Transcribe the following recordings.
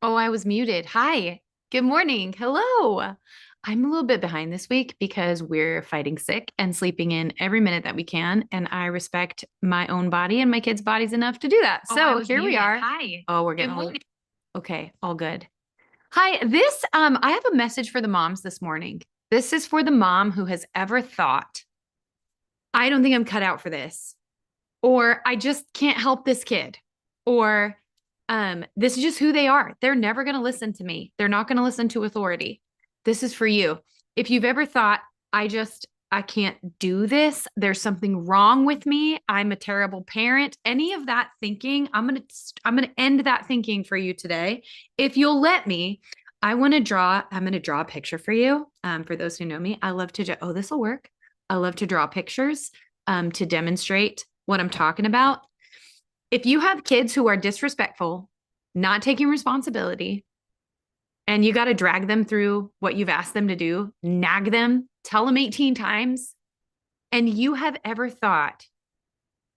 Oh, I was muted. Hi. Good morning. Hello. I'm a little bit behind this week because we're fighting sick and sleeping in every minute that we can. And I respect my own body and my kids' bodies enough to do that. Oh, I So was here we muted. are. Hi. Oh, we're Good getting a little, morning. okay, all good. Hi, I have a message for the moms this morning. This is for the mom who has ever thought, I don't think I'm cut out for this, or I just can't help this kid, or this is just who they are. They're never going to listen to me. They're not going to listen to authority. This is for you. If you've ever thought, I can't do this, there's something wrong with me, I'm a terrible parent, any of that thinking, I'm going to end that thinking for you today. If you'll let me, I'm going to draw a picture for you. For those who know me, I love to, oh, this will work. I love to draw pictures to demonstrate what I'm talking about. If you have kids who are disrespectful, not taking responsibility, and you got to drag them through what you've asked them to do, nag them, tell them 18 times, and you have ever thought,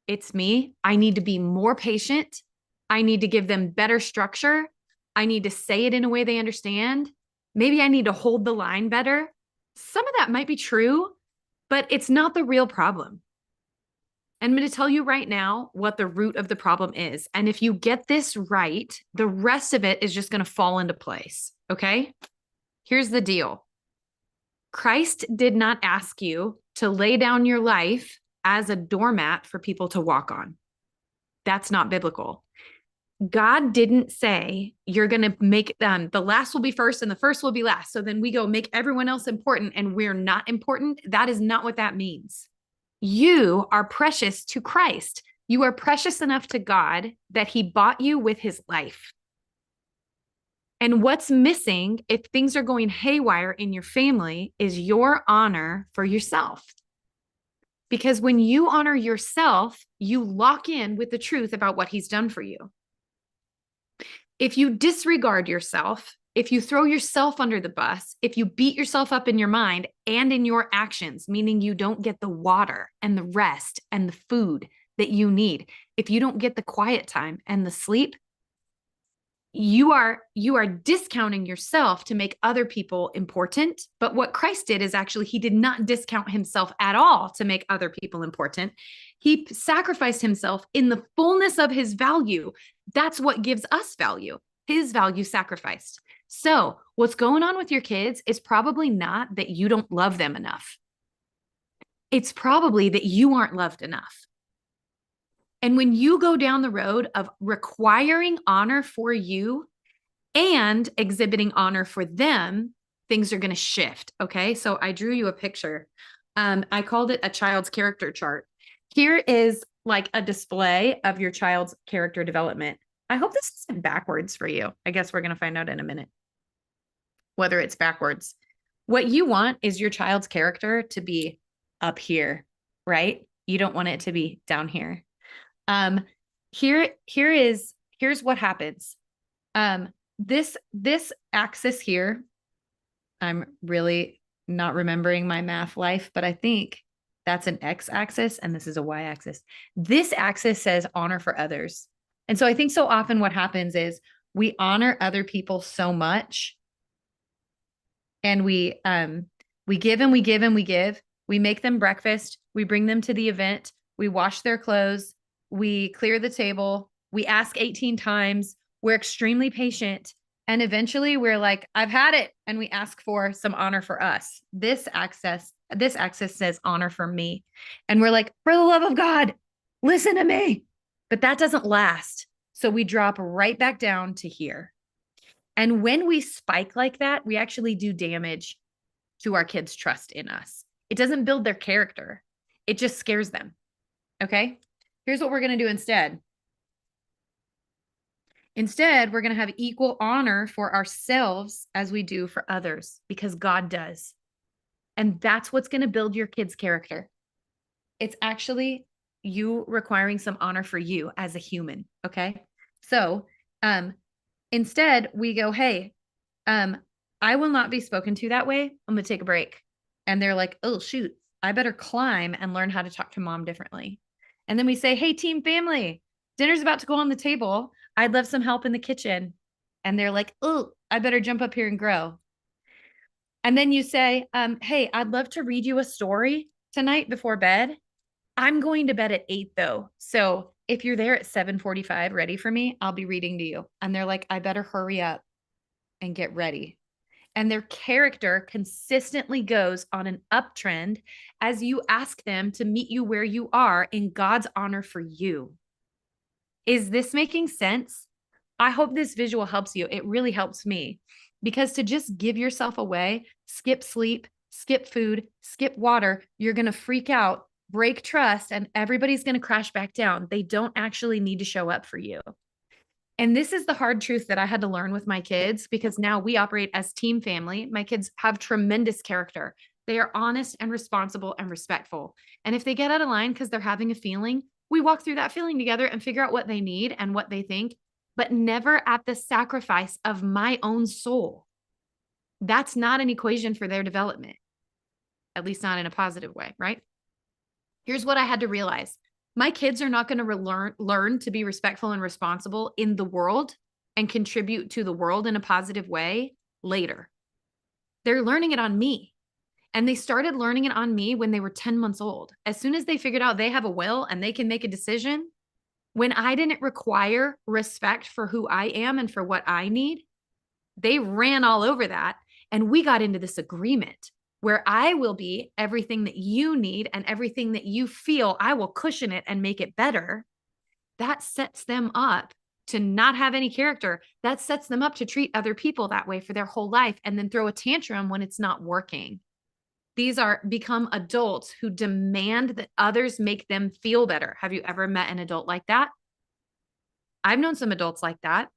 it's me, I need to be more patient, I need to give them better structure, I need to say it in a way they understand, maybe I need to hold the line better. Some of that might be true, but it's not the real problem. I'm going to tell you right now what the root of the problem is. And if you get this right, the rest of it is just going to fall into place. Okay. Here's the deal. Christ did not ask you to lay down your life as a doormat for people to walk on. That's not biblical. God didn't say you're going to make the last will be first and the first will be last. So then we go make everyone else important and we're not important. That is not what that means. You are precious to Christ. You are precious enough to God that he bought you with his life. And what's missing if things are going haywire in your family is your honor for yourself. Because when you honor yourself, you lock in with the truth about what he's done for you. If you disregard yourself, if you throw yourself under the bus, if you beat yourself up in your mind and in your actions, meaning you don't get the water and the rest and the food that you need, if you don't get the quiet time and the sleep, you are discounting yourself to make other people important. But what Christ did is actually he did not discount himself at all to make other people important. He sacrificed himself in the fullness of his value. That's what gives us value. His value sacrificed. So, what's going on with your kids is probably not that you don't love them enough. It's probably that you aren't loved enough. And when you go down the road of requiring honor for you and exhibiting honor for them, things are going to shift. Okay. So I drew you a picture. I called it a child's character chart. Here is like a display of your child's character development. I hope this isn't backwards for you. I guess we're going to find out in a minute whether it's backwards. What you want is your child's character to be up here, right? You don't want it to be down here. Um, here's what happens. Um, this axis here, I'm really not remembering my math life, but I think that's an x-axis and this is a y-axis. This axis says honor for others. And so I think so often what happens is we honor other people so much and we give and we give and we give. We make them breakfast, we bring them to the event, we wash their clothes, we clear the table, we ask 18 times, we're extremely patient. And eventually we're like, I've had it. And we ask for some honor for us. This axis says honor for me. And we're like, for the love of God, listen to me. But that doesn't last. So we drop right back down to here. And when we spike like that, we actually do damage to our kids' trust in us. It doesn't build their character, it just scares them. Okay. Here's what we're going to do instead. Instead, we're going to have equal honor for ourselves as we do for others because God does. And that's what's going to build your kids' character. It's actually you requiring some honor for you as a human. Okay. So, instead, we go, hey, I will not be spoken to that way. I'm going to take a break. And they're like, oh, shoot, I better climb and learn how to talk to mom differently. And then we say, hey, team family, dinner's about to go on the table. I'd love some help in the kitchen. and they're like, oh, I better jump up here and grow. And then you say, hey, I'd love to read you a story tonight before bed. I'm going to bed at 8 though. So if you're there at 7:45 ready for me, I'll be reading to you. And they're like, I better hurry up and get ready. And their character consistently goes on an uptrend as you ask them to meet you where you are in God's honor for you. Is this making sense? I hope this visual helps you. It really helps me because to just give yourself away, skip sleep, skip food, skip water, you're going to freak out, break trust, and everybody's going to crash back down. They don't actually need to show up for you. And this is the hard truth that I had to learn with my kids because now we operate as team family. My kids have tremendous character. They are honest and responsible and respectful. And if they get out of line because they're having a feeling, we walk through that feeling together and figure out what they need and what they think, but never at the sacrifice of my own soul. That's not an equation for their development, at least not in a positive way, right? Here's what I had to realize. My kids are not going to learn to be respectful and responsible in the world and contribute to the world in a positive way later. They're learning it on me. And they started learning it on me when they were 10 months old. As soon as they figured out they have a will and they can make a decision, when I didn't require respect for who I am and for what I need, they ran all over that. And we got into this agreement where I will be everything that you need and everything that you feel, I will cushion it and make it better. That sets them up to not have any character. That sets them up to treat other people that way for their whole life and then throw a tantrum when it's not working. These are become adults who demand that others make them feel better. Have you ever met an adult like that? I've known some adults like that.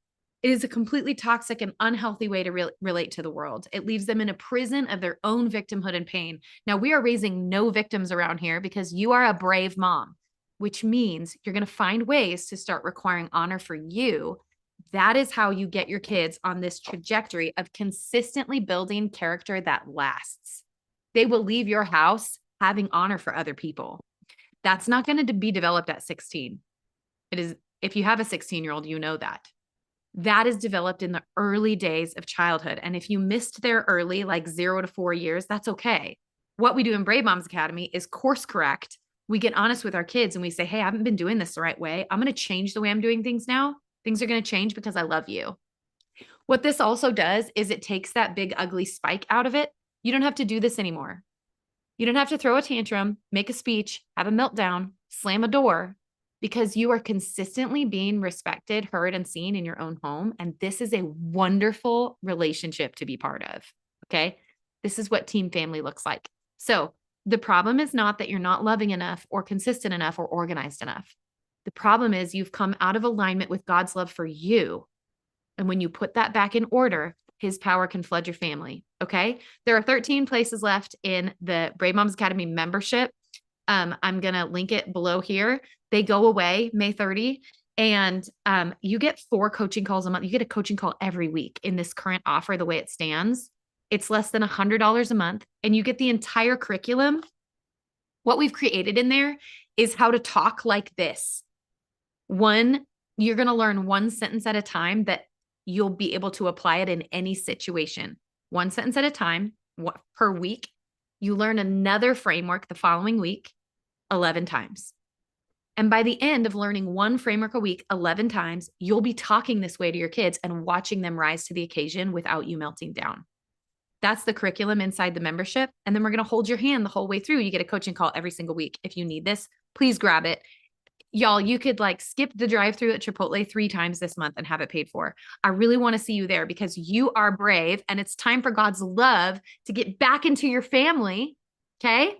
It is a completely toxic and unhealthy way to relate to the world. It leaves them in a prison of their own victimhood and pain. Now, we are raising no victims around here because you are a brave mom, which means you're going to find ways to start requiring honor for you. That is how you get your kids on this trajectory of consistently building character that lasts. They will leave your house having honor for other people. That's not going to be developed at 16. It is, if you have a 16-year-old, you know that. That is developed in the early days of childhood. And if you missed there early, like 0 to 4 years, that's okay. What we do in Brave Moms Academy is course correct. We get honest with our kids and we say, hey, I haven't been doing this the right way. I'm going to change the way I'm doing things now. Things are going to change because I love you. What this also does is it takes that big, ugly spike out of it. You don't have to do this anymore. You don't have to throw a tantrum, make a speech, have a meltdown, slam a door, because you are consistently being respected, heard, and seen in your own home. And this is a wonderful relationship to be part of. Okay. This is what team family looks like. So the problem is not that you're not loving enough or consistent enough or organized enough. The problem is you've come out of alignment with God's love for you. And when you put that back in order, his power can flood your family. Okay. There are 13 places left in the Brave Moms Academy membership. I'm going to link it below here. They go away May 30 and you get 4 coaching calls a month. You get a coaching call every week in this current offer, the way it stands. It's less than $100 a month and you get the entire curriculum. What we've created in there is how to talk like this. You're going to learn one sentence at a time that you'll be able to apply it in any situation. One sentence at a time per week. You learn another framework the following week 11 times. And by the end of learning one framework a week 11 times, you'll be talking this way to your kids and watching them rise to the occasion without you melting down. That's the curriculum inside the membership. And then we're going to hold your hand the whole way through. You get a coaching call every single week. If you need this, please grab it. Y'all, you could like skip the drive-through at Chipotle 3 times this month and have it paid for. I really want to see you there because you are brave and it's time for God's love to get back into your family. Okay.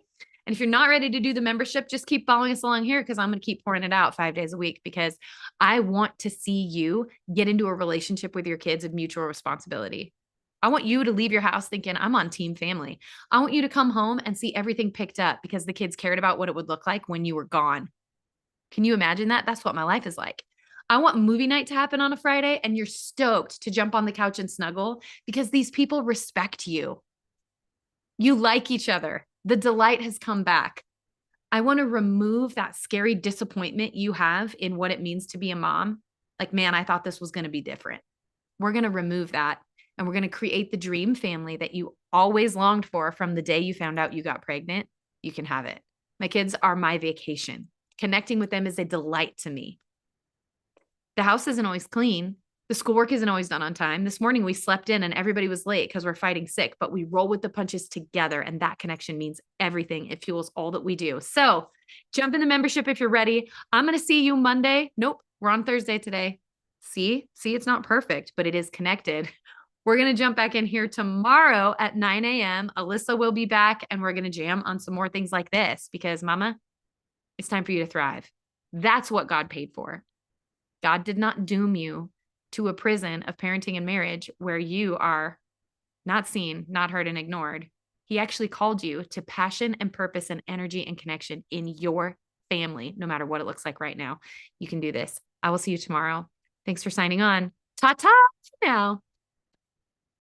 And if you're not ready to do the membership, just keep following us along here because I'm going to keep pouring it out 5 days a week because I want to see you get into a relationship with your kids of mutual responsibility. I want you to leave your house thinking I'm on team family. I want you to come home and see everything picked up because the kids cared about what it would look like when you were gone. Can you imagine that? That's what my life is like. I want movie night to happen on a Friday and you're stoked to jump on the couch and snuggle because these people respect you. You like each other. The delight has come back. I want to remove that scary disappointment you have in what it means to be a mom. Like, man, I thought this was going to be different. We're going to remove that and we're going to create the dream family that you always longed for from the day you found out you got pregnant. You can have it. My kids are my vacation. Connecting with them is a delight to me. The house isn't always clean. The schoolwork isn't always done on time. This morning we slept in and everybody was late because we're fighting sick, but we roll with the punches together. And that connection means everything. It fuels all that we do. So jump in the membership if you're ready. I'm going to see you Monday. Nope, we're on Thursday today. See, it's not perfect, but it is connected. We're going to jump back in here tomorrow at 9 a.m. Alyssa will be back and we're going to jam on some more things like this because mama, it's time for you to thrive. That's what God paid for. God did not doom you to a prison of parenting and marriage where you are not seen, not heard, and ignored. He actually called you to passion and purpose and energy and connection in your family, no matter what it looks like right now. You can do this. I will see you tomorrow. Thanks for signing on. Ta-ta now.